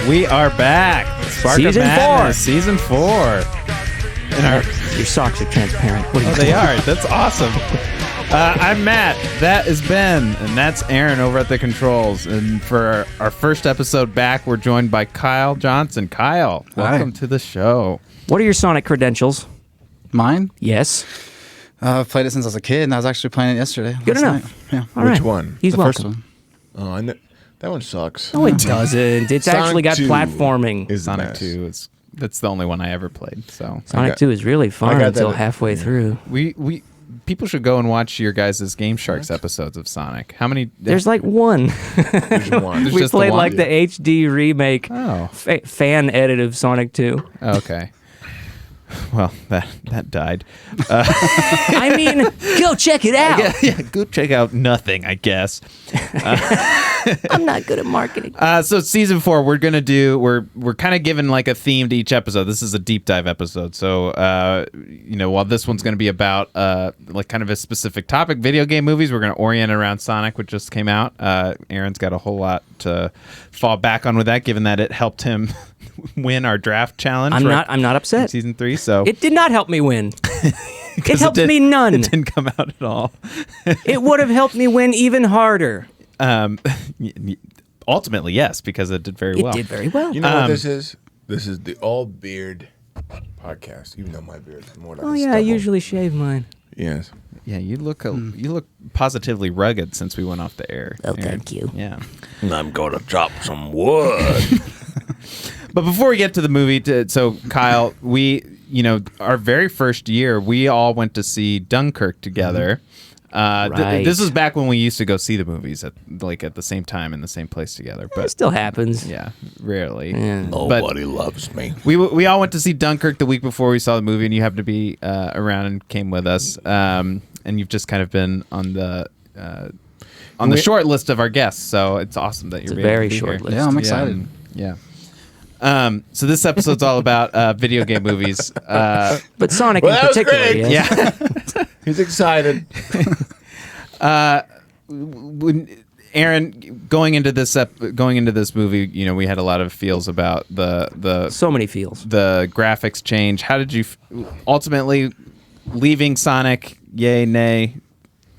We are back. Spark Season of Madness, 4. Season 4. Your socks are transparent. What are you They are. That's awesome. I'm Matt. That is Ben. And that's Aaron over at the controls. And for our first episode back, we're joined by Kyle Johnson. Kyle, welcome to the show. What are your Sonic credentials? Mine? Yes. I've played it since I was a kid, and I was actually playing it yesterday. Good enough. Night. Yeah. All Which right. one? He's The welcome. first one. Oh, I know. That one sucks. No, it doesn't. It's Sonic actually got 2 platforming. is the Sonic best. 2 is that's the only one I ever played. So Sonic got- 2 is really fun I got until that- halfway through. we people should go and watch your guys' Game Sharks episodes of Sonic. How many? There's like one. There's one. There's We just the played one? like the HD remake Oh, fan edit of Sonic 2. okay. Well, that died. I mean, go check it out. Yeah, go check out nothing, I guess. I'm not good at marketing. So season 4, we're kind of given like a theme to each episode. This is a deep dive episode. So while this one's going to be about like kind of a specific topic, video game movies, we're going to orient it around Sonic, which just came out. Aaron's got a whole lot to fall back on with that, given that it helped him win our draft challenge. I'm right, not in upset. season 3. So It did not help me win. It 'cause helped me none. It didn't come out at all. It would have helped me win even harder. Ultimately, yes, because it did very It well. did very well. You know what this is? This is the all beard podcast. Even though my beard is more like Oh a yeah, I stubble. usually shave mine. Yes. Yeah, you look positively rugged since we went off the air. Oh, Aaron. thank you. Yeah. I'm gonna chop some wood. But before we get to the movie, so Kyle, our very first year, we all went to see Dunkirk together. Right. This was back when we used to go see the movies at the same time in the same place together. It But still happens. yeah, rarely. Yeah. Nobody loves me. We all went to see Dunkirk the week before we saw the movie, and you happened to be around and came with us. And you've just kind of been on the short list of our guests, so it's awesome that you're It's a able to very be short here. list. Yeah, I'm excited. Yeah. So this episode's all about video game movies. But Sonic Well, in that was particular, great. yes. Yeah. He's excited. When Aaron, going into this movie, we had a lot of feels about the So many feels. the graphics change. How did you ultimately leaving Sonic? Yay, nay?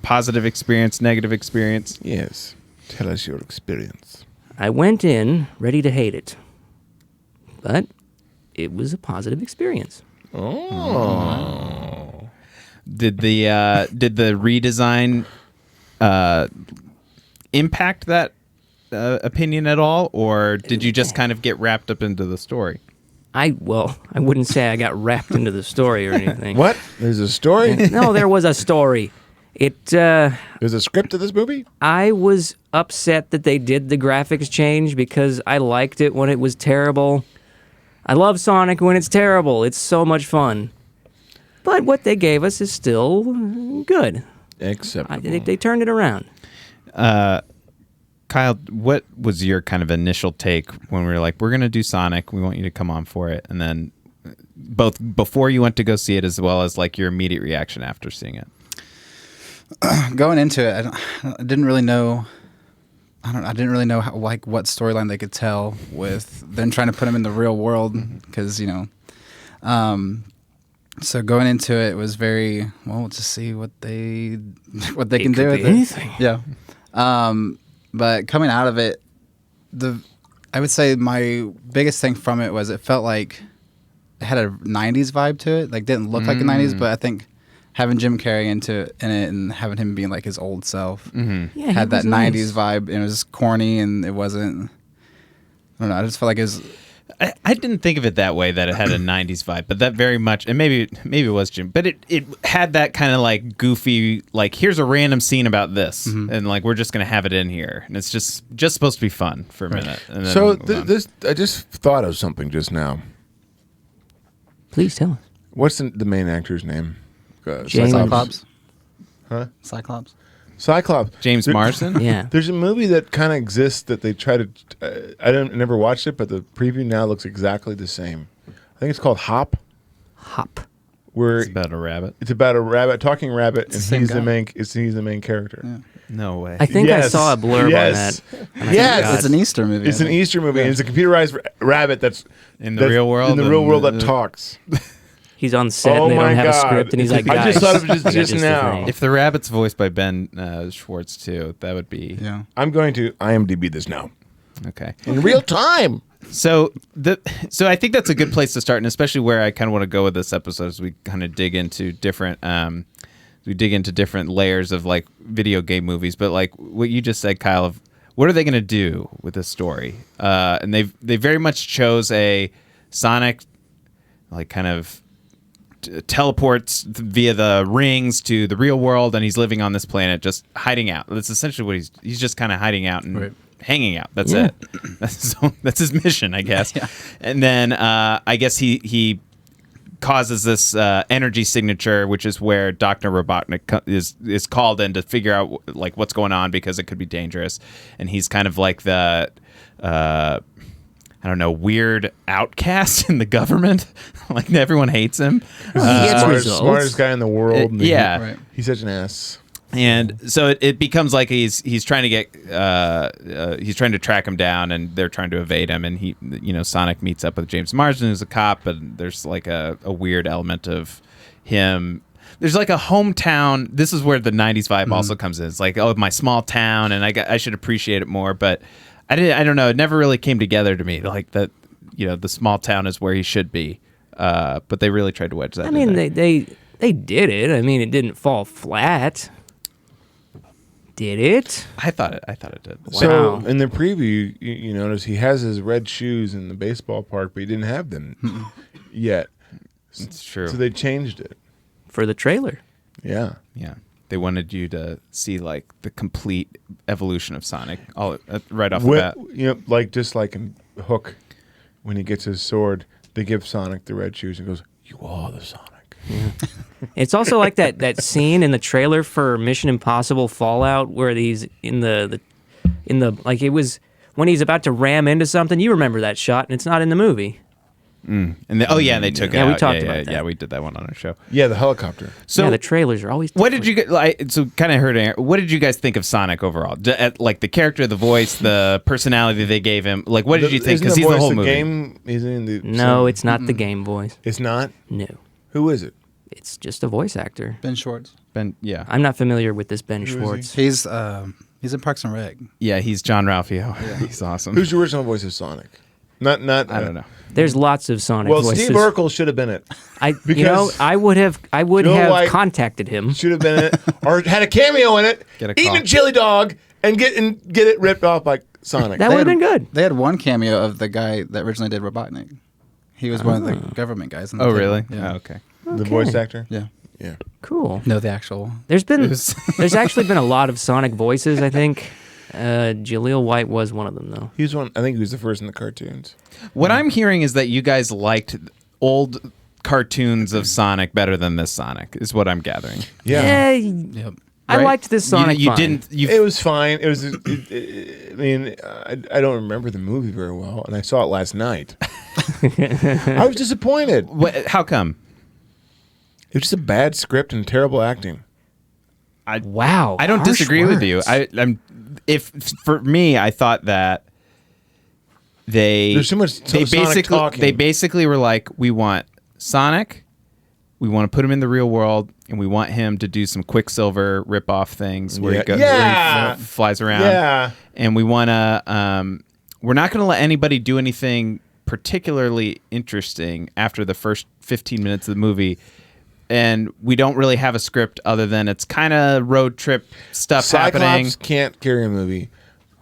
Positive experience, negative experience? Yes. Tell us your experience. I went in ready to hate it, but it was a positive experience. Oh. Did the redesign impact that opinion at all, or did you just kind of get wrapped up into the story? I wouldn't say I got wrapped into the story or anything. What? There's a story? No, there was a story. There's a script to this movie? I was upset that they did the graphics change because I liked it when it was terrible. I love Sonic when it's terrible. It's so much fun. But what they gave us is still good. Acceptable. They turned it around. Kyle, what was your kind of initial take when we were like, we're going to do Sonic, we want you to come on for it, and then both before you went to go see it as well as like your immediate reaction after seeing it? Going into it, I didn't really know. I didn't really know what storyline they could tell with them trying to put him in the real world because So going into it was very to see what they can do with anything. it. Yeah. But coming out of it, I would say my biggest thing from it was it felt like it had a 90s vibe to it. Like didn't look like the 90s, but I think having Jim Carrey in it and having him being like his old self Yeah, had he that was 90s nice. vibe, and it was corny and it wasn't. I don't know. I just felt like it was. I didn't think of it that way, that it had a 90s vibe, but that very much, and maybe it was Jim, but it had that kind of like goofy, like here's a random scene about this, and like we're just going to have it in here, and it's just supposed to be fun for a minute. And then So move on. I just thought of something just now. Please tell us. What's the main actor's name? James- Cyclops. Huh? Cyclops. Cyclops. James Marsden? Yeah. There's a movie that kind of exists that they try to. I never watched it, but the preview now looks exactly the same. I think it's called Hop. Hop. Where It's about a rabbit. it's about a rabbit, talking rabbit, and the same he's the guy. main. He's the main character. Yeah. No way. I think I Yes. saw a blurb Yes. on that. Yes. It's an Easter movie. It's an Easter movie. And it's a computerized rabbit that's In the real world? In the real world that And, talks. He's on set Oh and they my don't have a God. script, and he's like, I guys, just thought of it we got just the now. thing. If the rabbit's voiced by Ben Schwartz too, that would be Yeah. I'm going to IMDb this now. okay. In real time. So I think that's a good place to start, and especially where I kind of want to go with this episode as we kind of dig into different layers of like video game movies. But like what you just said, Kyle, of what are they going to do with this story? And they very much chose a Sonic, like kind of teleports via the rings to the real world, and he's living on this planet, just hiding out. That's essentially what he's just kind of hiding out and Right. hanging out. That's Yeah. it. That's his mission, I guess. Yeah. And then I guess he causes this energy signature, which is where Dr. Robotnik is called in to figure out like what's going on because it could be dangerous. And he's kind of like the I don't know, weird outcast in the government. Like everyone hates him. Smartest guy in the world. and yeah. Right. He's such an ass. And so it becomes like he's trying to get he's trying to track him down, and they're trying to evade him. And Sonic meets up with James Marsden, who's a cop, and there's like a weird element of him. There's like a hometown. This is where the '90s vibe also comes in. It's like, oh, my small town, and I should appreciate it more. But I don't know. It never really came together to me. Like that, the small town is where he should be. But they really tried to wedge that. I in mean, there. they did it. I mean, it didn't fall flat. Did it? I thought it did. So Wow. in the preview, you notice he has his red shoes in the baseball park, but he didn't have them yet. It's true. So they changed it. For the trailer. Yeah. Yeah. They wanted you to see like the complete evolution of Sonic all right off the bat. Like just like in Hook, when he gets his sword, they give Sonic the red shoes and goes, "You are the Sonic." It's also like that scene in the trailer for Mission Impossible Fallout where he's in the like it was when he's about to ram into something. You remember that shot, and it's not in the movie. And they took it Yeah, out. we talked about that. Yeah, we did that one on our show. Yeah, the helicopter. So Yeah, the trailers are always. what did you get? Like, so kind of heard. What did you guys think of Sonic overall? Like the character, the voice, the personality they gave him. Like, what did you think? Isn't Because he's the voice whole the movie. Game, he's in the No, it's not the game voice. It's not. No, Who is it? it's just a voice actor. Ben Schwartz. Ben, yeah, I'm not familiar with this Ben is he? Schwartz. He's in Parks and Rec. yeah, he's John Ralphio. He's awesome. Who's the original voice of Sonic? Not. I don't know. There's lots of Sonic Well, voices. Steve Urkel should have been it. because- I would have know why- contacted him. Should have been it, or had a cameo in it. Get a Eating call. a chili dog and get it ripped off by Sonic. That would have been good. They had one cameo of the guy that originally did Robotnik. He was one of the government guys. In the Oh, table. really? Yeah. Oh, okay. The voice actor. Yeah. Yeah. Cool. No, the actual. There's been was- there's actually been a lot of Sonic voices. I think Jaleel White was one of them though. He was one. I think he was the first in the cartoons. What I'm hearing is that you guys liked old cartoons of Sonic better than this Sonic. Is what I'm gathering. Yeah. Yep. I Right? liked this Sonic. You fine. didn't. You It was fine. It was. I mean, I don't remember the movie very well, and I saw it last night. I was disappointed. How come? It was just a bad script and terrible acting. Wow. I don't harsh disagree with you. words. If for me, I thought that There's too much Sonic talking. they basically were like, we want Sonic, we want to put him in the real world, and we want him to do some Quicksilver rip-off things where Yeah. he goes, Yeah. where he flies around. Yeah. And we want to. We're not going to let anybody do anything particularly interesting after the first 15 minutes of the movie. And we don't really have a script other than it's kind of road trip stuff happening. Cyclops can't carry a movie.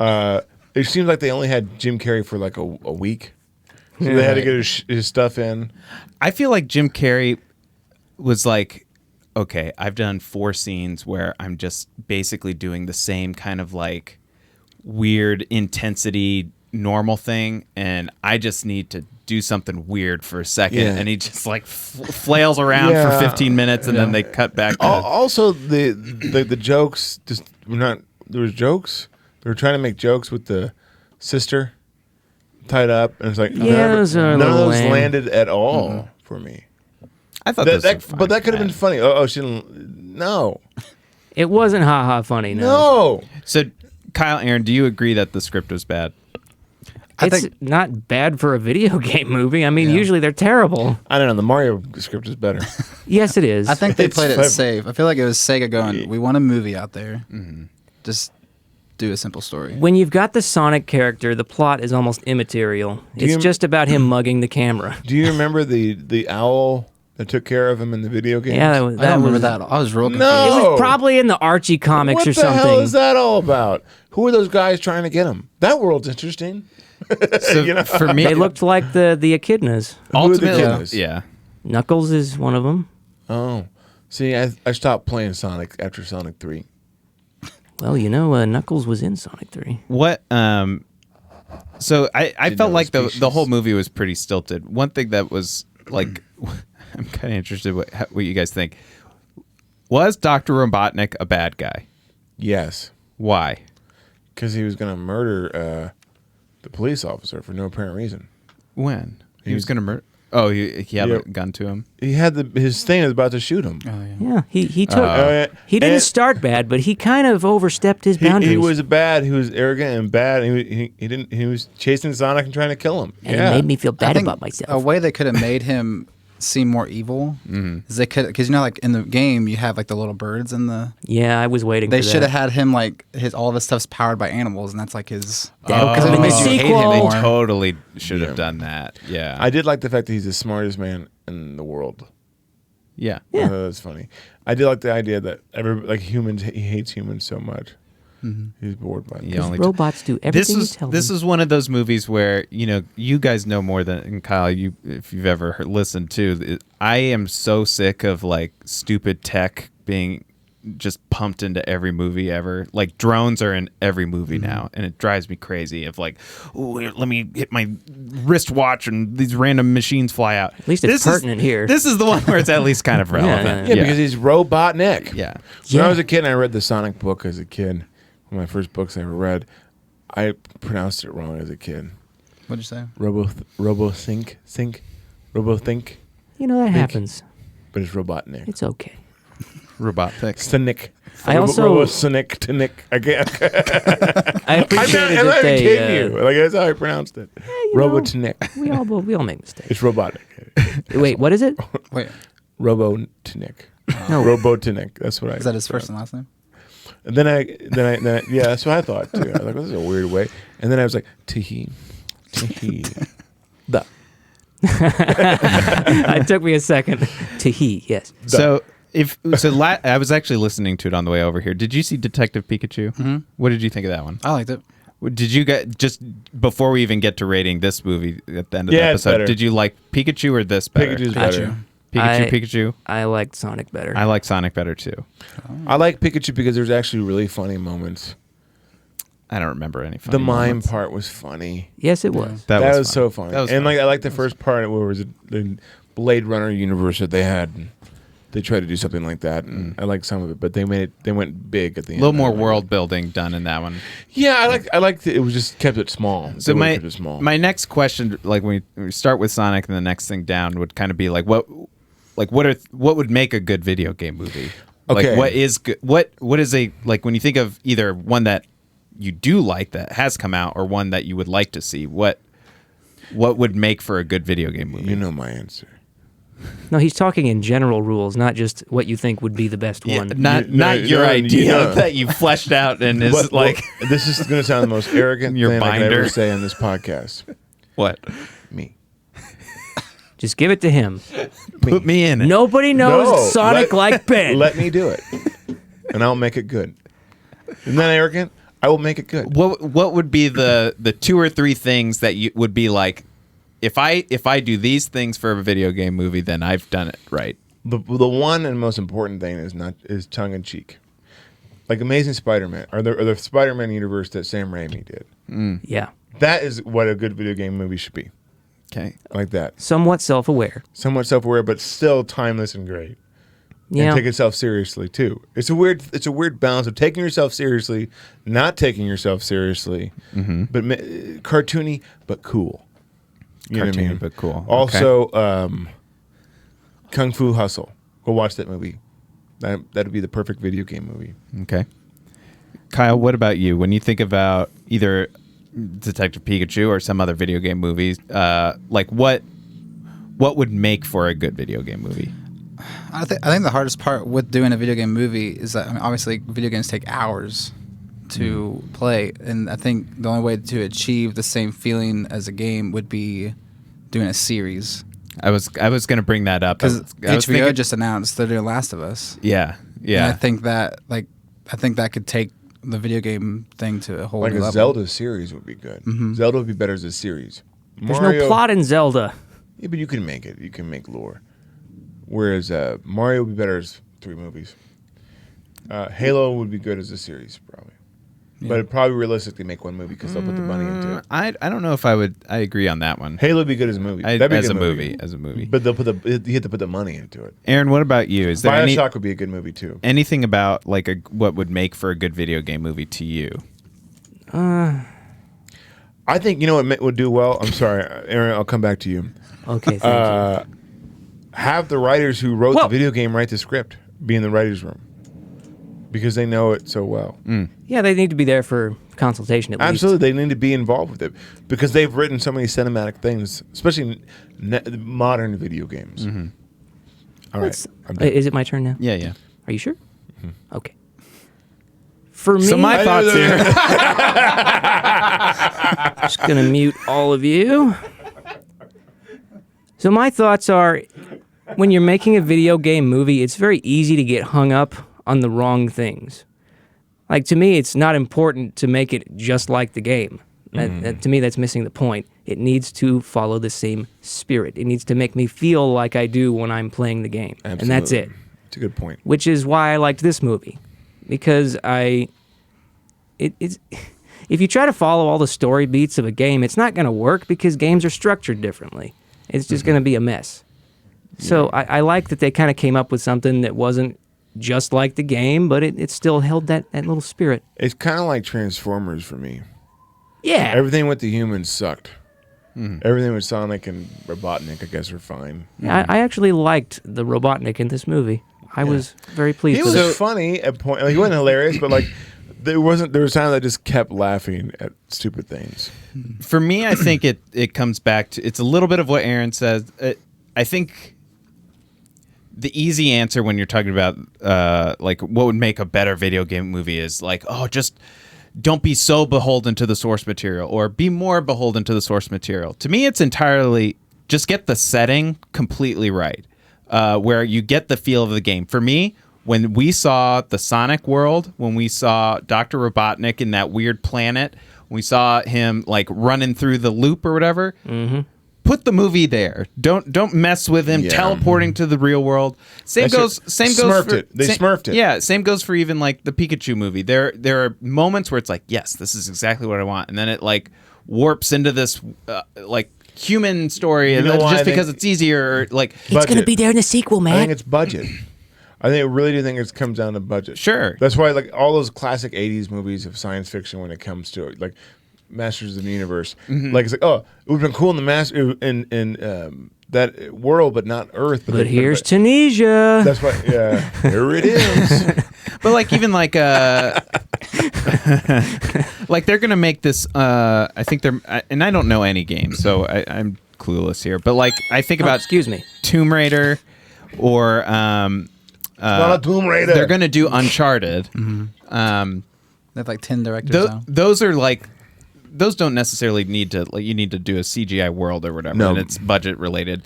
It seems like they only had Jim Carrey for like a week, so they had to get his stuff in. I feel like Jim Carrey was like, okay, I've done 4 scenes where I'm just basically doing the same kind of like weird intensity normal thing, and I just need to do something weird for a second. Yeah. And he just like flails around Yeah. for 15 minutes, and then they cut back. To, Also, the jokes just were not. There was jokes. They were trying to make jokes with the sister tied up, and it's like Yeah, those are a none of little those lame. landed at all for me. I thought That, those were but that could have been fine. funny. Oh, she didn't. No. It wasn't haha funny. No. So, Kyle, Aaron, do you agree that the script was bad? It's not bad for a video game movie. I mean, usually they're terrible. I don't know. The Mario script is better. Yes, it is. I think they It's played it clever. safe. I feel like it was Sega going, we want a movie out there. Just do a simple story. When you've got the Sonic character, the plot is almost immaterial. It's you- just about him mugging the camera. Do you remember the owl that took care of him in the video game? Yeah, I don't remember that. I was real confused. No. It was probably in the Archie comics What or the something. hell is that all about? Who are those guys trying to get him? That world's interesting. So You know? for me, They looked like the echidnas. Who are the ultimately, kiddos? yeah. Knuckles is one of them. Oh, see, I stopped playing Sonic after Sonic 3. Well, Knuckles was in Sonic 3. What? So I Didn't felt know like the the species. whole movie was pretty stilted. One thing that was like, I'm kind of interested what you guys think. Was Dr. Robotnik a bad guy? Yes, Why? because he was going to murder the police officer for no apparent reason. When he was was- gonna murder? Oh, he had Yep. a gun to him. He had his thing was about to shoot him. Oh, yeah. Yeah, he took. He And didn't start bad, but he kind of overstepped his boundaries. He was bad. He was arrogant and bad. And he didn't. He was chasing Sonic and trying to kill him. and yeah. it made me feel I bad think about A myself. way they could have made him seem more evil is they could, because like in the game you have like the little birds and Yeah, I was waiting. they for should that. have had him like all of his stuff's powered by animals, and that's like his. That Oh. could have been the Because it made you hate him sequel. They more. totally should have Yeah. done that. Yeah. I did like the fact that he's the smartest man in the world. yeah. Yeah. That's funny. I did like the idea that humans, he hates humans so much. He's bored by them. Yeah. only- Robots do everything you tell This them. is one of those movies where you guys know more than and Kyle. If you've ever listened to, I am so sick of like stupid tech being just pumped into every movie ever. Like drones are in every movie now, and it drives me crazy. Of like, oh, let me hit my wristwatch, and these random machines fly out. At least it's pertinent here. This is the one where it's at least kind of relevant. Yeah, because he's Robotnik. Yeah. When I Yeah. was a kid and I read the Sonic book as a kid, one of my first books I ever read, I pronounced it wrong as a kid. What'd you say? Robothink, That happens. but it's Robotnik. It's okay. robot pick. Sonic. I also- Robosonic to Nick. I can't. I appreciated I'm not that even kidding they. you. Like that's how I pronounced it. Robotnik. We all make mistakes. It's Robotnik. Wait, what is it? Wait, Robotnik. No. Robotnik. That's what I. is that his first and last name? And then I, yeah, that's what I thought too. I was like, well, this is a weird way. And then I was like, Teehee. The. It took me a second. Yes. So I was actually listening to it on the way over here. Did you see Detective Pikachu? Mm-hmm. What did you think of that one? I liked it. Did you get just before we even get to rating this movie at the end of the Yeah, it's episode? better. Did you like Pikachu or this better? Pikachu's better. Pikachu. I liked Sonic better. I like Sonic better too. I like Pikachu because there's actually really funny moments. I don't remember any. Funny The mime moments. part was funny. Yes, it was. That That was was fun. so funny. That was And fun. like I like the first part where it was the Blade Runner universe that they had. They tried to do something like that, and I like some of it, but they went big at the A end. little more I like world building done in that one. it. Yeah, I liked it. It was just kept it small. So They would've kept it small. my next question, like when we start with Sonic, and the next thing down would kind of be like what would make a good video game movie? Okay. Like what is good? What is a like when you think of either one that you do like that has come out, or one that you would like to see? What would make for a good video game movie? You know my answer. No, he's talking in general rules, not just what you think would be the best Yeah, one. not No, your no, idea no. that you fleshed out and is But, like well, this is going to sound the most arrogant Your thing I could binder. ever say on this podcast. what? Me. Just give it to him. Put me in it. Nobody knows No, Sonic like Ben. Let me do it, and I'll make it good. Isn't that arrogant? I will make it good. What would be the two or three things that you would be like, if I do these things for a video game movie, then I've done it right. The one and most important thing is tongue in cheek, like Amazing Spider-Man or the Spider-Man universe that Sam Raimi did. Yeah. That is what a good video game movie should be, Okay. like that. Somewhat self-aware. Somewhat self-aware, but still timeless and great. Yeah. And take itself seriously too. It's a weird balance of taking yourself seriously, not taking yourself seriously, but cartoony but cool. You know what I Cartoony mean? but cool. Also, Kung Fu Hustle. Go watch that movie. That'd be the perfect video game movie. Okay. Kyle, what about you? When you think about either Detective Pikachu or some other video game movies, like what would make for a good video game movie? I think the hardest part with doing a video game movie is that, I mean, obviously video games take hours to play, and I think the only way to achieve the same feeling as a game would be doing a series. I was going to bring that up Because I was HBO thinking- just announced they're doing Last of Us. Yeah, yeah. And I think that could take the video game thing to a whole Like new a level. Zelda series would be good. Zelda would be better as a series. There's no plot in Zelda. Yeah, but you can make it. You can make lore. Whereas Mario would be better as 3 movies. Halo would be good as a series, probably. Yeah. But it'd probably realistically make 1 movie because they'll put the money into it. I don't know if I agree on that one. Halo would be good as a movie. That'd be As a a good movie. But you have to put the money into it. Aaron, what about you? Is there Bioshock would be a good movie too. anything about like what would make for a good video game movie to you? I think you know what would do well. I'm sorry, Aaron. I'll come back to you. Okay, thank you. Have the writers who wrote Whoa. the video game write the script. Be in the writers' room because they know it so well. Yeah, they need to be there for consultation at least. Absolutely, they need to be involved with it because they've written so many cinematic things, especially modern video games. All right, I'm done. Is it my turn now? Yeah, yeah. Are you sure? Okay. For me, So my thoughts here. just gonna mute all of you. So my thoughts are, when you're making a video game movie, it's very easy to get hung up on the wrong things. Like, to me, it's not important to make it just like the game. To me, that's missing the point. It needs to follow the same spirit. It needs to make me feel like I do when I'm playing the game. Absolutely. And that's it. It's a good point. Which is why I liked this movie. Because it's if you try to follow all the story beats of a game, it's not going to work because games are structured differently. It's just going to be a mess. So I like that they kind of came up with something that wasn't just like the game, but it still held that little spirit. It's kind of like Transformers for me. Yeah. Everything with the humans sucked. Everything with Sonic and Robotnik, I guess, are fine. I actually liked the Robotnik in this movie. I was very pleased He with was it. funny at point. Like, he wasn't hilarious, but like there was times I just kept laughing at stupid things. For me, I think it comes back to, it's a little bit of what Aaron says. I think the easy answer when you're talking about like what would make a better video game movie is like, oh, just don't be so beholden to the source material, or be more beholden to the source material. To me, it's entirely just get the setting completely right, where you get the feel of the game. For me, when we saw the Sonic world, when we saw Dr. Robotnik in that weird planet, when we saw him like running through the loop or whatever, put the movie there. Don't mess with him teleporting to the real world. Same goes Smurfed for it. They smurfed it. Yeah, same goes for even like the Pikachu movie. There are moments where it's like, yes, this is exactly what I want, and then it like warps into this like human story, and know then why just I think- because it's easier, or, like It's going to be there in the sequel, I think man. it's budget. I really do think it comes down to budget. Sure. That's why like all those classic '80s movies of science fiction, when it comes to it, like Masters of the Universe, like it's like, oh, it would have been cool in the that world, but not Earth. But here's Tunisia. That's why, yeah, here it is. but like even like like they're gonna make this. I think and I don't know any games, so I'm clueless here. But like I think about excuse me. Tomb Raider, or Not a Tomb Raider. they're gonna do Uncharted. They have like 10 directors now. Those are like, those don't necessarily need to, like, you need to do a CGI world or whatever, No. and it's budget related.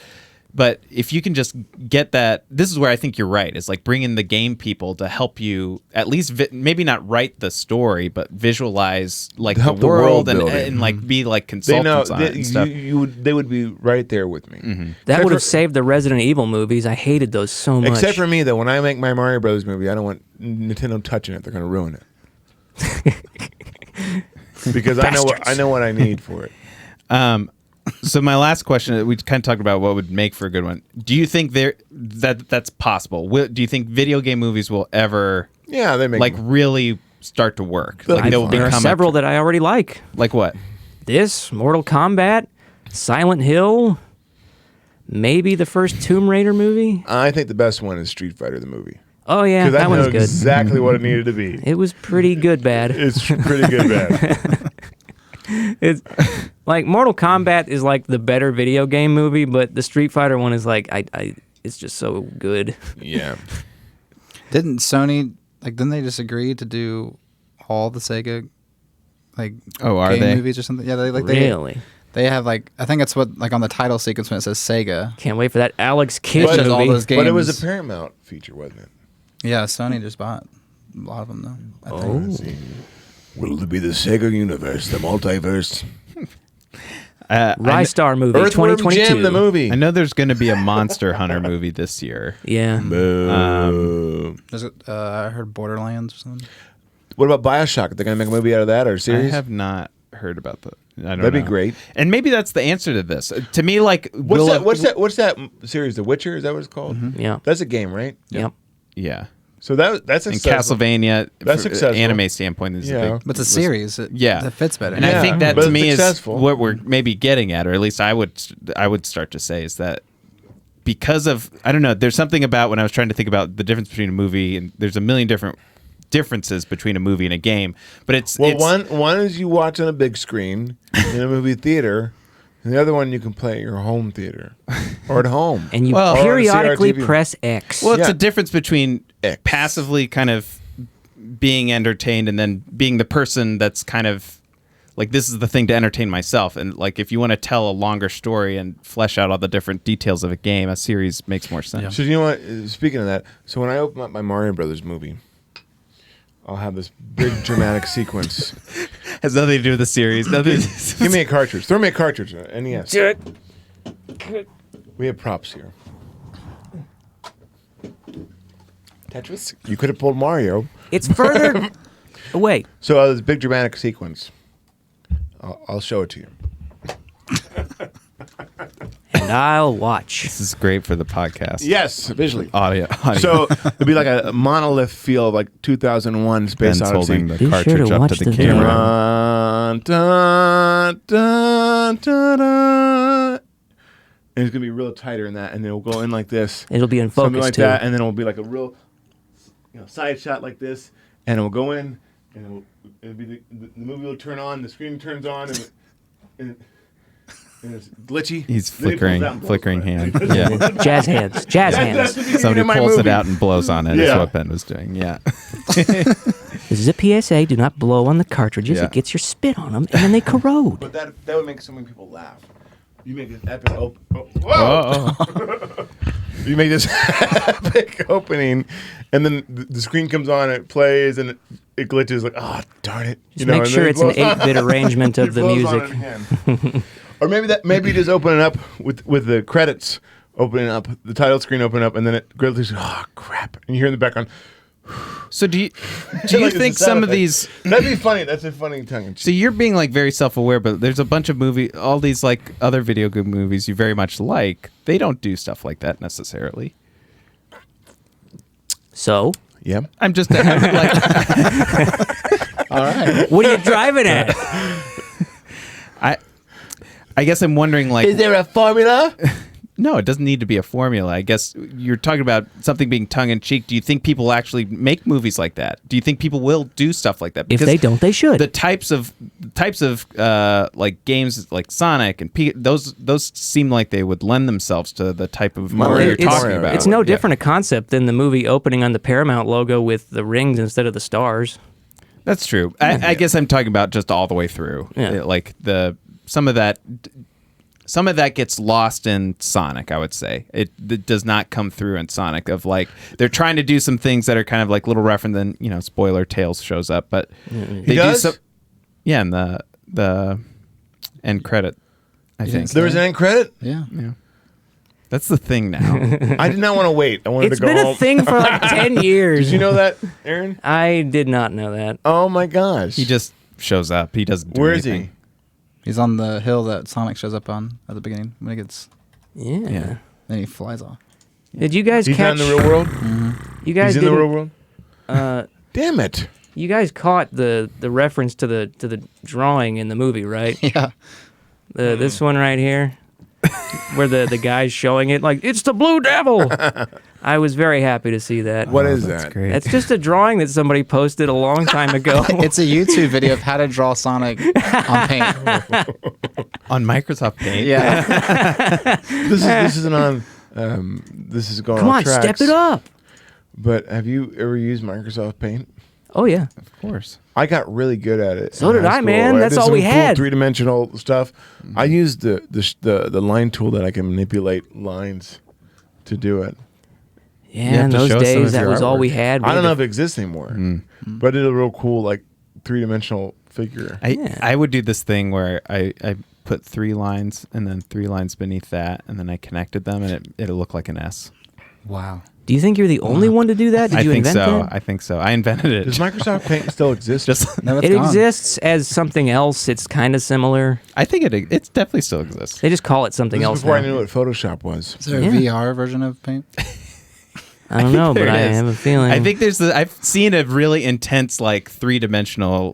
But if you can just get that, this is where I think you're right. It's like bringing the game people to help you at least maybe not write the story, but visualize like Help the the world world and building. like be like They know consultants on it and stuff. they would be right there with me. That Except would have for- saved the Resident Evil movies. I hated those so much. Except for me, though, when I make my Mario Brothers movie, I don't want Nintendo touching it. They're going to ruin it. Because I know what I need for it. So my last question, we kind of talked about what would make for a good one. Do you think that's possible? Do you think video game movies will ever Yeah, they make like really start to work? Like I- they will there are become several that I already like. like what? This, Mortal Kombat, Silent Hill, maybe the first Tomb Raider movie. I think the best one is Street Fighter the movie. Oh yeah, Because I that know one's good. exactly what it needed to be. It was pretty good, bad. It's pretty good bad. It's like Mortal Kombat is like the better video game movie, but the Street Fighter one is like it's just so good. Yeah. Didn't Sony didn't they just agree to do all the Sega are game they? movies or something? Yeah, Really? they have I think it's what on the title sequence when it says Sega. Can't wait for that Alex Kidd It does all movie. those games. But it was a Paramount feature, wasn't it? Yeah, Sony just bought a lot of them though. I think. Let's see. Will it be the Sega universe, the multiverse? Rystar movie, Earthworm 2022. Jim, the movie. I know there's going to be a Monster Hunter movie this year. Yeah. Boo. I heard Borderlands or something. What about Bioshock? They're going to make a movie out of that or a I series? have not heard about that. I don't That'd be know. great. And maybe that's the answer to this. To me, like, What's that series? The Witcher? Is that what it's called? Yeah. That's a game, right? Yep. Yeah. So that's And successful. Castlevania, That's from successful. anime standpoint, is Yeah. a big. But it's a series. It fits better. And I think that but to it's me successful. is what we're maybe getting at, or at least I would start to say is that because of I don't know, there's something about when I was trying to think about the difference between a movie and there's a million different differences between a movie and a game, but it's one is you watch on a big screen in a movie theater, and the other one you can play at your home theater or at home. And you Well- periodically Or CRTV. press X. well, it's Yeah. a difference between X. passively kind of being entertained and then being the person that's kind of like this is the thing to entertain myself. And like if you want to tell a longer story and flesh out all the different details of a game, a series makes more sense. So you know what? Speaking of that, so when I open up my Mario Brothers movie, I'll have this big dramatic sequence. Has nothing to do with the series. Nothing. Give me a cartridge. Throw me a cartridge. NES. We have props here. Tetris. You could have pulled Mario. It's further away. So this big dramatic sequence. I'll show it to you. And I'll watch. This is great for the podcast. Yes, visually. Audio. So it'd be like a monolith feel of like 2001 Space Ben's Odyssey. holding the Be sure cartridge to up watch to the the video. camera. Dun, dun, dun, dun, dun. And it's gonna be real tighter in that, and then it'll go in like this, It'll be in something focus like too. that, and then it'll be like a real, side shot like this, and it'll go in, and it'll be the movie will turn on, the screen turns on, and it's glitchy. He's Then he pulls it out and blows flickering on it. hand. Yeah. Jazz hands. Jazz That's hands. the beginning Somebody of my pulls movie. it out and blows on it. Is Yeah. what Ben was doing. Yeah. This is a PSA. Do not blow on the cartridges. Yeah. It gets your spit on them, and then they corrode. But that would make so many people laugh. You make this epic whoa! Oh. You make this epic opening, and then the screen comes on, it plays, and it glitches. Like, oh, darn it! Just make sure it's an 8-bit arrangement of the music. Or maybe just open it up with the credits opening up, the title screen open up, and then it glitches. Oh crap! And you hear in the background. So do you Like it's a think sound some of effect. these? That'd be funny. That's a funny tongue in cheek. So you're being like very self-aware, but there's a bunch of all these like other video game movies you very much like. They don't do stuff like that necessarily. So, Yeah. I'm just like, All right. what are you driving at? I guess I'm wondering like, Is there a formula? no, it doesn't need to be a formula. I guess you're talking about something being tongue-in-cheek. Do you think people actually make movies like that? Do you think people will do stuff like that? If they don't, they should. The types of like games like Sonic and those seem like they would lend themselves to the type of Mario movie you're it's, talking about. it's no Yeah. different a concept than the movie opening on the Paramount logo with the rings instead of the stars. That's true. I guess I'm talking about just all the way through. Yeah. Like some of that gets lost in Sonic, I would say. It does not come through in Sonic of like they're trying to do some things that are kind of like little reference, then spoiler, Tails shows up, but they does? do some. Yeah, in the end credit, I think. There was an end credit? Yeah. That's the thing now. I did not want to wait. I wanted It's to go been home. a thing for like 10 years. Did you know that, Aaron? I did not know that. Oh my gosh. He just shows up. He doesn't do Where is anything. he? He's on the hill that Sonic shows up on at the beginning when he gets. Yeah. Then he flies off. Did you guys He's catch not in the real world? You guys He's in the didn't- real world? Damn it. You guys caught the reference to the drawing in the movie, right? Yeah. This one right here, where the guy's showing it like it's the Blue Devil. I was very happy to see that. What is That's that? great. It's just a drawing that somebody posted a long time ago. It's a YouTube video of how to draw Sonic on Paint. On Microsoft Paint. Yeah. This isn't on. This is going Come off on, tracks. step it up. But have you ever used Microsoft Paint? Oh, yeah. Of course. I got really good at it. So in did high I, school. man. That's did all some we cool had. 3-dimensional stuff. I used the line tool that I can manipulate lines to do it. Yeah, have in to those show some days, of that your was all artwork. we had. I don't know if it exists anymore, but I did a real cool 3-dimensional figure. I would do this thing where I put 3 lines and then 3 lines beneath that, and then I connected them, and it'll look like an S. Wow. Do you think you're the only one to do that? Did I you think invent so. that? I think so. I invented it. Does Microsoft Paint still exist? Just, No, it's It gone. exists as something else. It's kind of similar. I think it definitely still exists. They just call it something This is else before I now. knew what Photoshop was. Is there a Yeah. VR version of Paint? I don't know, There but it I is. have a feeling. I think I've seen a really intense 3-dimensional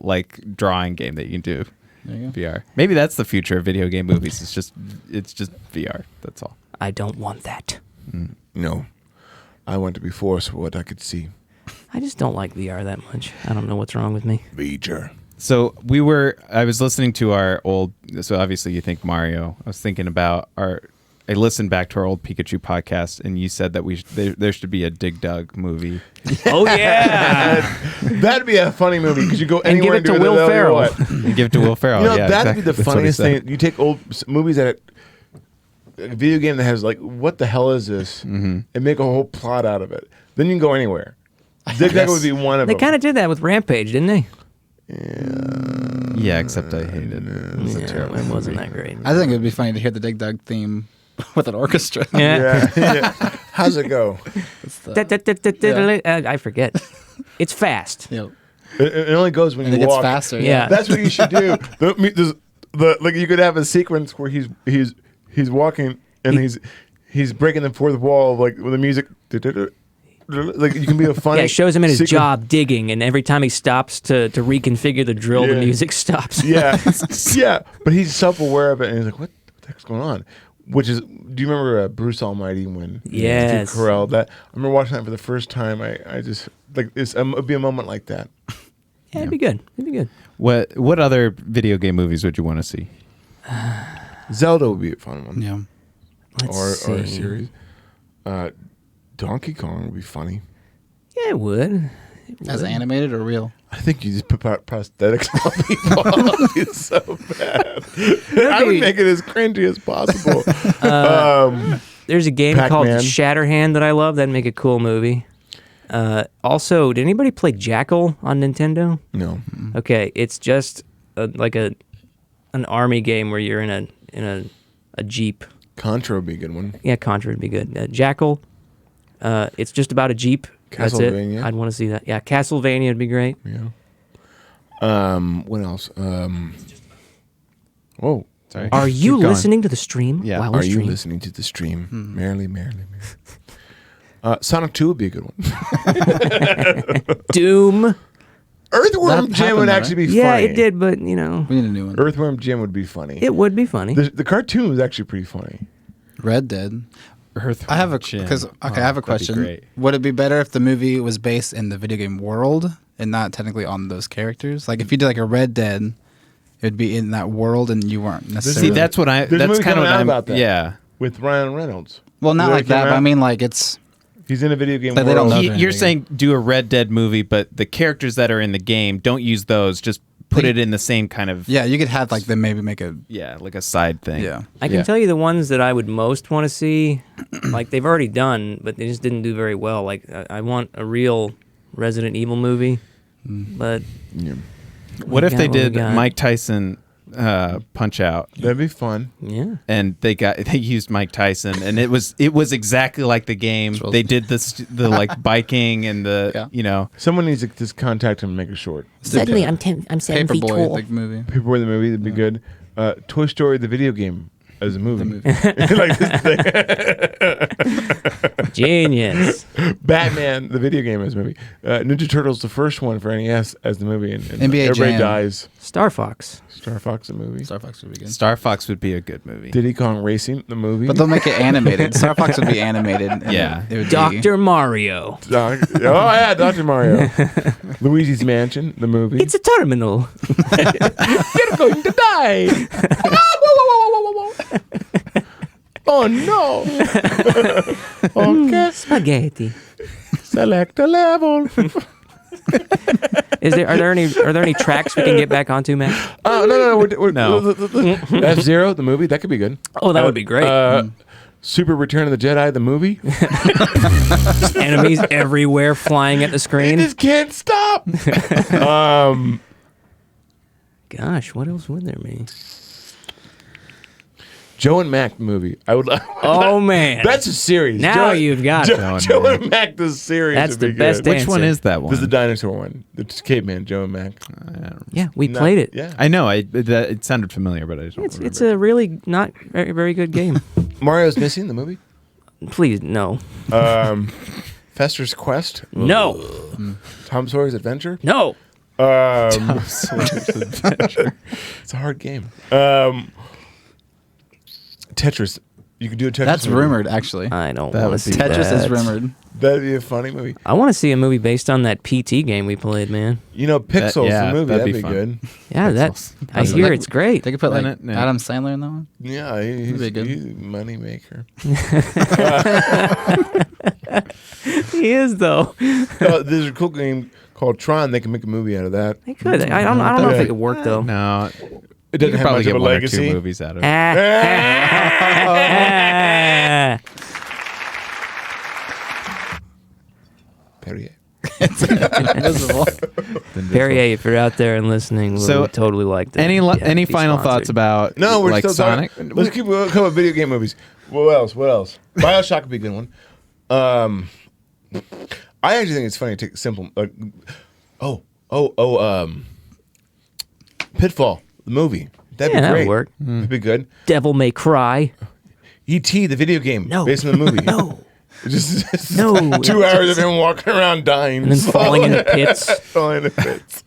drawing game that you can do There you go. VR. Maybe that's the future of video game movies. It's just VR. That's all. I don't want that. No, I want to be forced for what I could see. I just don't like VR that much. I don't know what's wrong with me. Feature. So I was listening to our old, so obviously you think Mario. I was thinking about I listened back to our old Pikachu podcast, and you said that there should be a Dig Dug movie. Oh, yeah. That'd be a funny movie because you go And give anywhere it to do Will the hell you Ferrell. want. You give it to Will Ferrell. You know, yeah, that'd exactly. be the That's what he funniest said. thing. You take old movies that a video game that has what the hell is this, and make a whole plot out of it. Then you can go anywhere. Dig Dug would be one of They them. kind of did that with Rampage, didn't they? Yeah, except I hated it. It was a Yeah, terrible it movie. wasn't that great. I think it would be funny to hear the Dig Dug theme with an orchestra. Yeah. Yeah. How's it go? I forget. It's fast. Yep. It only goes when And you it gets walk. faster. Yeah. That's what you should do. You could have a sequence where he's walking and he's breaking the fourth wall with the music. You can be a funny. Yeah, it shows him in his sequence. job digging, and every time he stops to reconfigure the drill, the Yeah. music stops. Yeah, yeah, but he's self-aware of it, and he's like, "What the heck's going on?" Which is, do you remember Bruce Almighty when Yes. Steve Carell? That I remember watching that for the first time. I just it'd be a moment like that. Yeah, it'd be good. It'd be good. What other video game movies would you want to see? Zelda would be a fun one, Yeah. Let's or a see. series. Donkey Kong would be funny. Yeah, it would. As animated or real? I think you just put prosthetics on people. It's so bad. I would be- make it as cringy as possible. There's a game called Pac-Man. Shatterhand that I love. That'd make a cool movie. Also, did anybody play Jackal on Nintendo? No. Okay, it's just an army game where you're in a jeep. Contra would be a good one. Yeah, Contra would be good. Jackal. It's just about a jeep. That's it. Castlevania. I'd want to see that. Yeah, Castlevania would be great. Yeah. What else? Whoa. Sorry. Are you Keep going. listening to the stream? Yeah. While we're Are you streaming? listening to the stream? Merrily, merrily, merrily. Sonic 2 would be a good one. Doom. Earthworm That Jim happened, would though, actually be Yeah, funny. it did, but We need a new one. Earthworm Jim would be funny. it would be funny. The cartoon was actually pretty funny. Red Dead. Earthworm I have a Jim. because I have a that'd be question. great. Would it be better if the movie was based in the video game world and not technically on those characters? Like if you did a Red Dead, it would be in that world and you weren't necessarily. See, that's what I. There's a That's movie kind of coming what out I'm. about that. Yeah. With Ryan Reynolds. well, not Did like it come that. But I out? mean, like it's He's in a video game Like, they world. don't know He- they're you're in the saying do a Red Dead movie, but the characters that are in the game, don't use those. Just put it in the same kind of yeah. You could have like them maybe make a like a side thing. yeah. I can Yeah. tell you the ones that I would most want to see, like they've already done, but they just didn't do very well. Like I want a real Resident Evil movie, but What if got they what we did got. Mike Tyson Punch Out? That'd be fun. yeah. And they used Mike Tyson, and it was exactly like the game. Supposed They to did the like biking and the Yeah. Someone needs to just contact him and make it short. Suddenly, I'm 7 feet Paperboy tall. like movie. People in the movie, that'd be good. Toy Story, the video game, as a movie. The movie. Like this thing. Genius. Batman, the video game, as a movie. Ninja Turtles, the first one for NES as the movie. And NBA everybody Jam. dies. Star Fox. Star Fox, the movie. Star Fox would be good. Star Fox would be a good movie. Diddy Kong Racing, the movie. But they'll make it animated. Star Fox would be animated. and Yeah. It would be- Dr. Mario. Oh yeah, Dr. Mario. Luigi's Mansion, the movie. It's a terminal. You're going to die. Oh no. Okay. Spaghetti. Select a level. Are there any tracks we can get back onto, Matt? No. We're, No. F-Zero, the movie, that could be good. Oh, that would be great. Super Return of the Jedi, the movie. Enemies everywhere flying at the They screen. just can't stop. Gosh, what else would there be? Joe and Mac movie. I would. Oh man, That's a series. Now you've got it. Joe and Mac, the series. That's would be the best good. answer. Which one is that one? This is the dinosaur one. It's caveman, Joe and Mac. Yeah, we played it. Yeah. I know. It sounded familiar, but I just don't remember. It's a really not very, very good game. Mario's Missing, the movie. Please, no. Fester's Quest. No. Tom Sawyer's Adventure. No. It's a hard game. Tetris. You could do a Tetris. That's movie. rumored, actually. I don't That want to would see be- Tetris that. is rumored. That'd be a funny movie. I want to see a movie based on that PT game we played, man. You know, Pixels, yeah, the movie. that'd That'd be be fun. good. Yeah, Pixels. I hear it's great. They could put like Isn't it? Yeah. Adam Sandler in that one. Yeah, he's That'd be good. a money maker. He is though. There's a cool game called Tron. They can make a movie out of that. They could. I don't know if it could work though. No. It You doesn't could have probably much get of a one legacy. or two movies out of it. Perrier. Invisible. Perrier, if you're out there and listening, we So, would totally like that. Any Yeah, any be final sponsored. thoughts about No, we're like still Sonic? talking. Let's keep a couple of video game movies. What else? BioShock would be a good one. I actually think it's funny to take simple. Pitfall, the movie. That'd Yeah, be that'd great. work. That'd be good. Devil May Cry. E.T., the video game, No. based on the movie. No. Just No. 2 hours of him walking around dying And then falling into pits. falling into pits.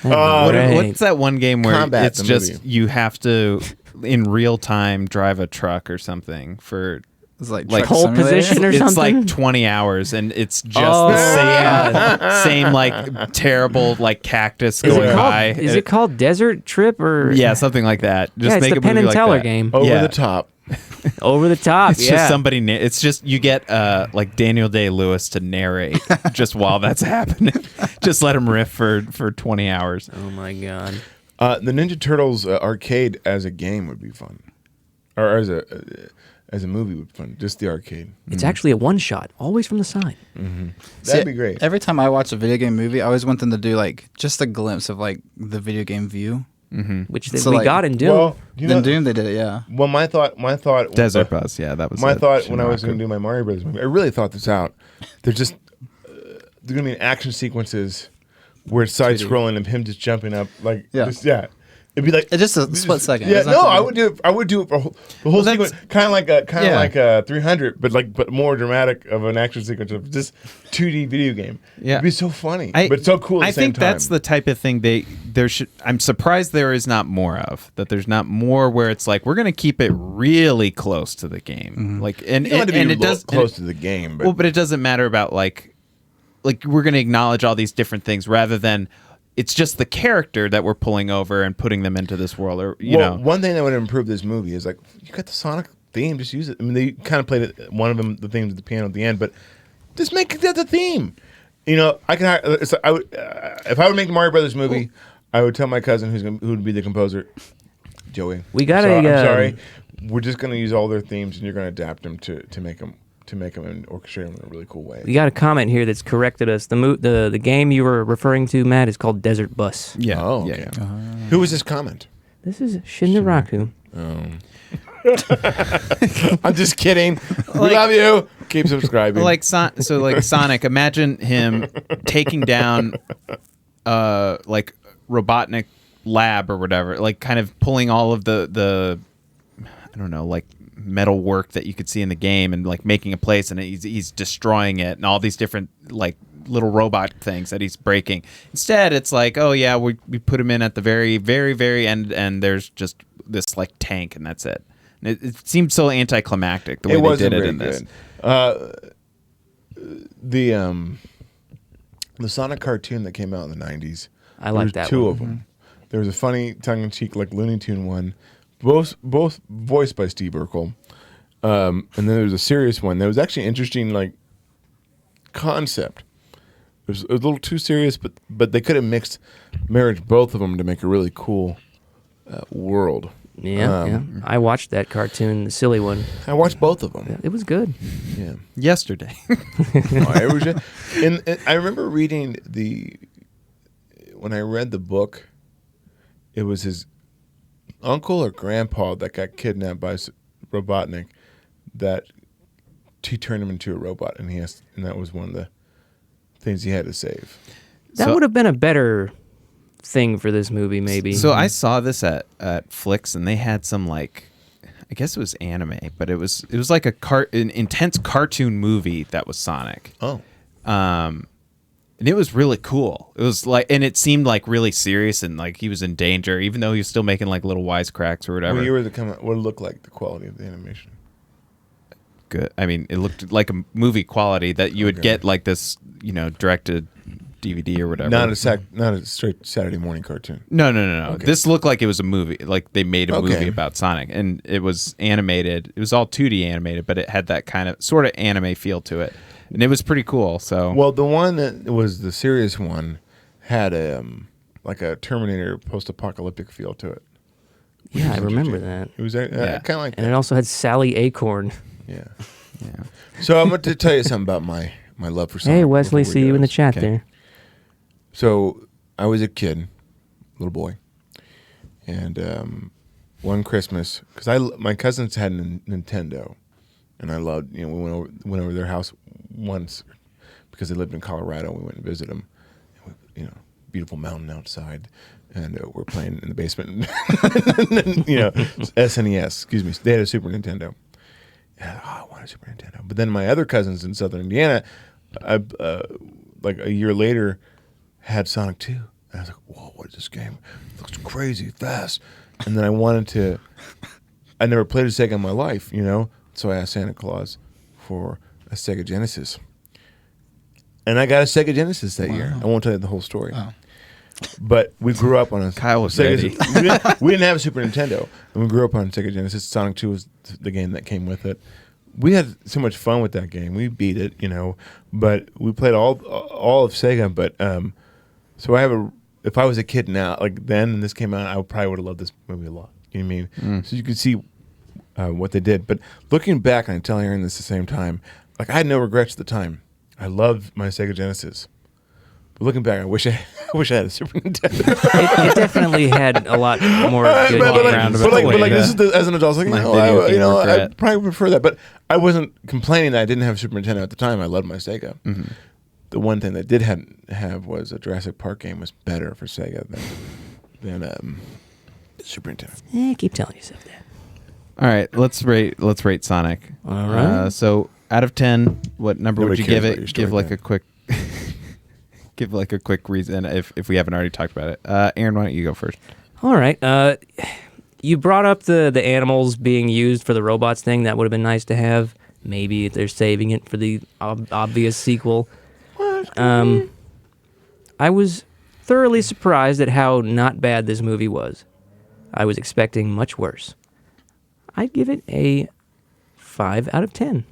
Great. What's that one game where Combat, it's the just movie. you have to in real time drive a truck or something for It's like Like Truck Pole Simulator. position or it's something? like 20 hours and it's just Oh, the same like terrible like cactus Is going it called, by. is it called Desert Trip or Yeah, something like that. Just Yeah, it's make the a Penn movie and like Teller that. game. Over Yeah. the top. Over the top? It's yeah. just somebody. It's just you get like Daniel Day-Lewis to narrate just while that's happening. Just let him riff for 20 hours. Oh my god. The Ninja Turtles arcade as a game would be fun, or as a movie would be fun. Just the arcade. It's actually a one shot, always from the side. That'd be great. Every time I watch a video game movie, I always want them to do like just a glimpse of like the video game view. Which So, we like- got in Doom. Well, you Then know, Doom, they did it, yeah. well, my thought. Desert Bus. Yeah, that was My it. thought when I was Shinraku. going to do my Mario Brothers movie, I really thought this out. They're just they're going to be action sequences where it's side scrolling and him just jumping up like Yeah. It'd be like It's just a split second. Yeah, It's not no, too I big. would do it. I would do it for the whole that's- sequence, kind of like Yeah. a 300, but more dramatic of an action sequence of just 2D video game. Yeah. It'd be so funny, but so cool. At I the same think that's time. the type of thing there should. I'm surprised there is not more of that. There's not more where it's like we're gonna keep it really close to the game, like and You don't have to be and it does close to the game, but well, but it doesn't matter about like we're gonna acknowledge all these different things rather than it's just the character that we're pulling over and putting them into this world, or you know. one thing that would improve this movie is like you got the Sonic theme, just use it. I mean, they kind of played it. One of them, the themes at the piano at the end, but just make that the theme. You know, I can. I would if I would make the Mario Brothers movie, I would tell my cousin who would be the composer, Joey. We got I'm a, sorry. We're just going to use all their themes, and you're going to adapt them to make them and orchestrate them in a really cool way. We got a comment here that's corrected us. The game you were referring to, Matt, is called Desert Bus. Yeah. Oh, yeah, okay. yeah. Who was this comment? This is Shinraku. I'm just kidding. We love you. Keep subscribing. Like Sonic. Imagine him taking down, like Robotnik lab or whatever. Like kind of pulling all of the I don't know, like metal work that you could see in the game, and like making a place, and he's destroying it, and all these different like little robot things that he's breaking. Instead, it's like, oh yeah, we put him in at the very, very, very end, and there's just this like tank, and that's it. And it seemed so anticlimactic the way they did it in this. The Sonic cartoon that came out in the 90s. I like that two one. of them. There was a funny tongue-in-cheek like Looney Tune one, both voiced by Steve Urkel. And then there was a serious one. There was actually an interesting like concept. It was a little too serious, but they could have married both of them to make a really cool world. Yeah. I watched that cartoon, the silly one. I watched both of them. It was good. Yeah. Yesterday. I remember reading when I read the book, it was his uncle or grandpa that got kidnapped by Robotnik, that he turned him into a robot, and that was one of the things he had to save. That would have been a better thing for this movie, maybe. So I saw this at Flicks, and they had some like, I guess it was anime, but it was like an intense cartoon movie that was Sonic. Oh. And it was really cool. It was like, and it seemed like really serious, and like he was in danger, even though he was still making like little wisecracks or whatever. What year did it come out? What did it look like, the quality of the animation? Good. I mean, it looked like a movie quality that you would get like this, directed DVD or whatever. Not a straight Saturday morning cartoon. No. Okay. This looked like it was a movie. Like they made a movie Okay. about Sonic, and it was animated. It was all 2D animated, but it had that kind of sort of anime feel to it, and it was pretty cool. So, Well, the one that was the serious one had like a Terminator post-apocalyptic feel to it. yeah, I remember that. It was kind of like And that. it also had Sally Acorn. Yeah. yeah. So I'm going to tell you something about my love for Sonic. Hey, Wesley, before we see do you in the this. chat Okay. there. So I was a kid, little boy, and one Christmas, because my cousins had a Nintendo, and I loved. We went over their house once because they lived in Colorado. We went and visited them. And beautiful mountain outside, and we're playing in the basement. SNES. Excuse me. They had a Super Nintendo. And I want a Super Nintendo. But then my other cousins in Southern Indiana, like a year later, had Sonic 2. And I was like, whoa, what is this game? It looks crazy fast. And then I never played a Sega in my life, so I asked Santa Claus for a Sega Genesis. And I got a Sega Genesis that year. I won't tell you the whole story. Oh. But we grew up on a Kyle was Sega. ready. We didn't have a Super Nintendo, and we grew up on Sega Genesis. Sonic 2 was the game that came with it. We had so much fun with that game. We beat it, but we played all of Sega. But so if I was a kid now, like then, and this came out, I probably would have loved this movie a lot. You know what I mean? So you could see what they did. But looking back, and I'm telling Aaron this at the same time, like I had no regrets at the time. I loved my Sega Genesis. But looking back, I wish I had a Super Nintendo. It definitely had a lot more good but games. like this is as an adult, I was like, My video game I regret. probably prefer that. But I wasn't complaining that I didn't have a Super Nintendo at the time. I loved my Sega. Mm-hmm. The one thing that did have was a Jurassic Park game was better for Sega than Super Nintendo. Keep telling yourself that. All right, let's rate Sonic. All right. So out of 10, what number Nobody would you give cares about your it? story, Give like man. a quick give like a quick reason if we haven't already talked about it. Aaron, why don't you go first? All right. You brought up the animals being used for the robots thing. That would have been nice to have. Maybe they're saving it for the obvious sequel. I was thoroughly surprised at how not bad this movie was. I was expecting much worse. I'd give it a 5 out of 10.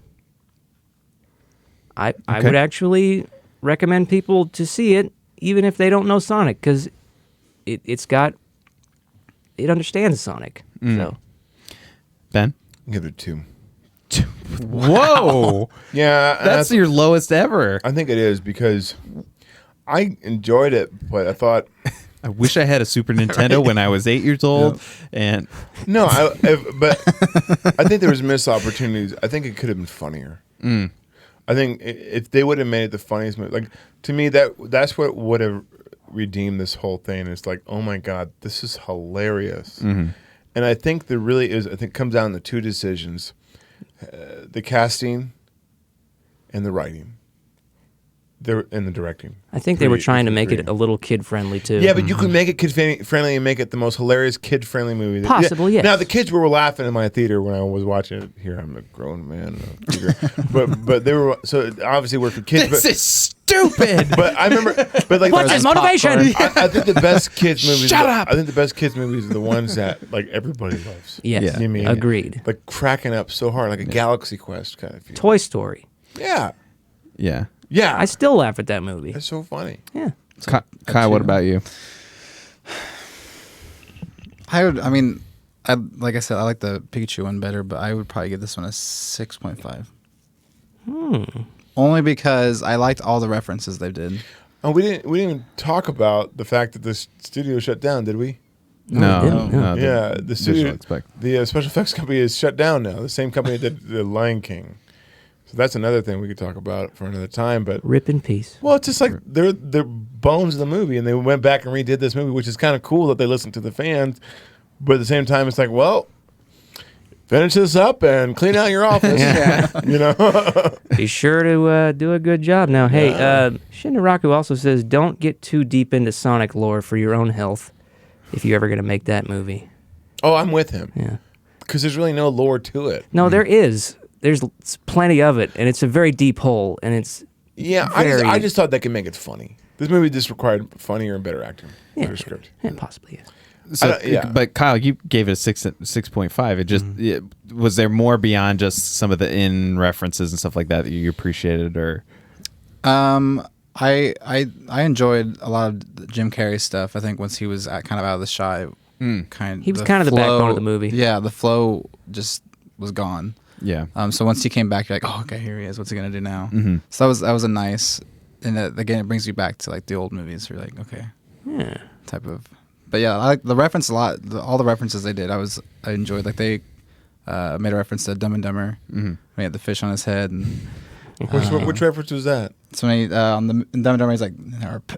I would actually recommend people to see it, even if they don't know Sonic, because it understands Sonic. So Ben? Give it a 2. Whoa, Yeah, that's your lowest ever. I think it is because I enjoyed it, but I thought I wish I had a Super Nintendo when I was 8 years old, and no. But I think there was missed opportunities. I think it could have been funnier. I think if they would have made it the funniest movie, like to me, that's what would have redeemed this whole thing. It's like, oh my god, this is hilarious. and I think there really is. I think it comes down to two decisions: the casting and the writing. And the directing. I think they were trying to make it a little kid friendly too. Yeah, but you can make it kid friendly and make it the most hilarious kid friendly movie. Possible, yes. Now the kids were laughing in my theater when I was watching it. Here, I'm a grown man, but they were, so it obviously worked for kids. This is stupid. But I remember, but like What's his motivation? I think the best kids movies. Shut up. I think the best kids movies are the ones that like everybody loves. Yes, Yeah. You mean, agreed. Like cracking up so hard, like a Galaxy Quest kind of feel. Toy Story. Yeah, Yeah. yeah. I still laugh at that movie. It's so funny. Yeah. Kai, what about you? I mean, like I said, I like the Pikachu one better, but I would probably give this one a 6.5. Only because I liked all the references they did. Oh, we didn't even talk about the fact that the studio shut down, did we? No. Yeah, the visual studio, effect. the special effects company is shut down now. The same company that did The Lion King. So that's another thing we could talk about for another time. But Rip in peace. well, it's just like they're bones of the movie, and they went back and redid this movie, which is kind of cool that they listened to the fans. But at the same time, it's like, well, finish this up and clean out your office. You know. Be sure to do a good job. Now, hey, Shinraku also says, don't get too deep into Sonic lore for your own health if you're ever going to make that movie. Oh, I'm with him. Yeah. Because there's really no lore to it. No, there is. There's plenty of it, and it's a very deep hole, and it's Yeah, very... I just thought they could make it funny. This movie just required funnier and better acting. Better script. Yeah, possibly, yes. So, yeah. But Kyle, you gave it a 6.5. It just was there more beyond just some of the in references and stuff like that you appreciated, or? I enjoyed a lot of the Jim Carrey stuff. I think once he was kind of out of the shot, He was kind of the backbone of the movie. Yeah, the flow just was gone. Yeah. So once he came back, you're like, oh, okay, here he is. What's he gonna do now? So that was a nice, and again, it brings you back to like the old movies. You're like, okay, type of. But yeah, I like the reference a lot. All the references they did, I enjoyed. Like they made a reference to Dumb and Dumber. He had the fish on his head, and Which reference was that? so when he on the in Dumb and Dumber, he's like,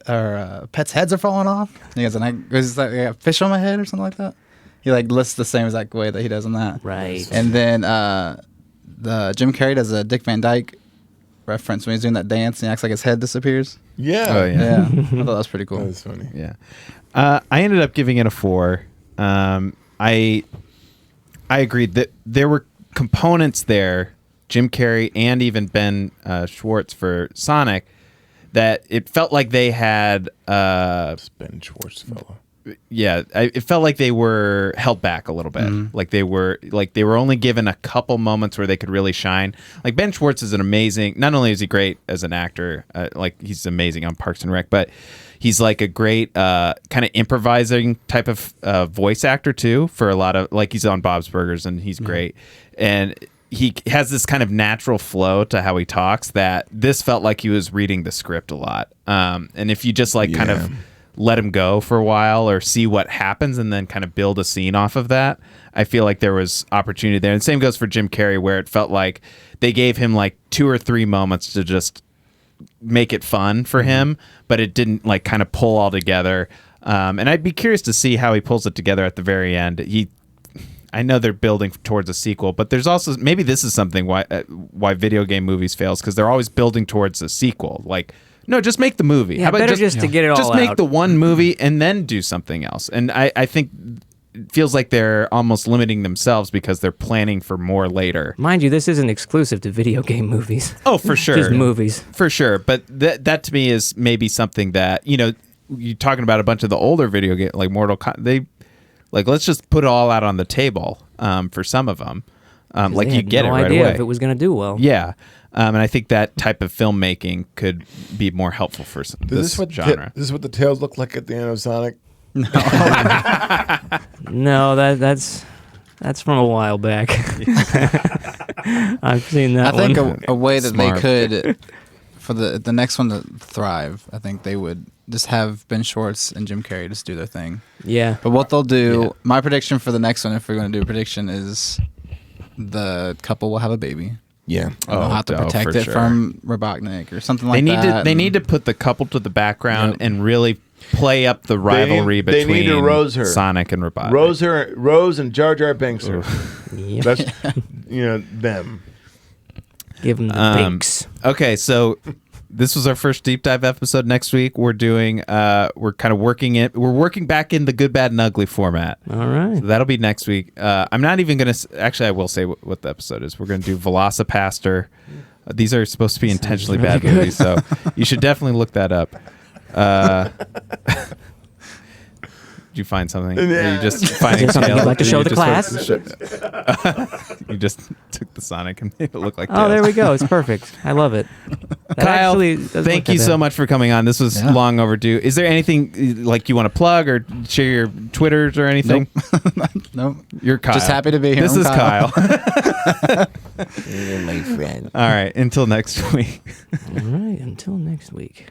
our pets' heads are falling off. And he goes, and I like, I got fish on my head or something like that. He like lists the same exact way that he does on that. Right. And then the Jim Carrey does a Dick Van Dyke reference when he's doing that dance and he acts like his head disappears. Yeah. Oh, yeah. Yeah, I thought that was pretty cool. That was funny. Yeah. I ended up giving it a 4. I agreed that there were components there, Jim Carrey and even Ben Schwartz for Sonic, that it felt like they had. It's Ben Schwartz fellow. Yeah, it felt like they were held back a little bit. Like they were only given a couple moments where they could really shine. Like Ben Schwartz is an amazing. Not only is he great as an actor, like he's amazing on Parks and Rec, but he's like a great kind of improvising type of voice actor too. For a lot of like he's on Bob's Burgers and he's great, and he has this kind of natural flow to how he talks that this felt like he was reading the script a lot. And if you just like kind of let him go for a while or see what happens and then kind of build a scene off of that, I feel like there was opportunity there. And same goes for Jim Carrey, where it felt like they gave him like 2 or 3 moments to just make it fun for him, but it didn't like kind of pull all together. And I'd be curious to see how he pulls it together at the very end. I know they're building towards a sequel, but there's also maybe this is something why video game movies fails, because they're always building towards a sequel. Like, no, just make the movie. Yeah, How about better just to get it all just make out. the one movie and then do something else. And I think it feels like they're almost limiting themselves because they're planning for more later. Mind you, this isn't exclusive to video game movies. Oh, for sure. Just movies. For sure. But that to me is maybe something that, you're talking about a bunch of the older video games like Mortal Kombat. Let's just put it all out on the table for some of them. Like They you had get no it right idea away. if it was going to do well. Yeah. And I think that type of filmmaking could be more helpful for this genre. This is what the tails look like at the end of Sonic. No, that's from a while back. I've seen that I think one. a way that Smart. they could, for the next one to thrive, I think they would just have Ben Schwartz and Jim Carrey just do their thing. Yeah. But what they'll do, my prediction for the next one, if we're going to do a prediction, is the couple will have a baby. Yeah. And they'll have to for protect it sure. from Robotnik or something like that. They need to put the couple to the background and really play up the rivalry they need between to rose her. Sonic and Robotnik. Rose and Jar Jar Binks her. Yep. That's them. Give them the binks. Okay, so this was our first deep dive episode. Next week we're doing we're kind of working back in the good, bad, and ugly format. All right. So that'll be next week. I'm not even gonna actually I will say what the episode is. We're gonna do Velocipaster. These are supposed to be intentionally bad movies, so you should definitely look that up. Did you find something? Or you just finding something tail? you'd like to show the class? You just took the Sonic and made it look like Oh, tails. there we go. It's perfect. I love it. That Kyle, actually does thank look you that so bad. much for coming on. This was long overdue. Is there anything like you want to plug or share your Twitters or anything? Nope. You're Kyle. Just happy to be here. This I'm is Kyle. You're my friend. All right. Until next week. All right. Until next week.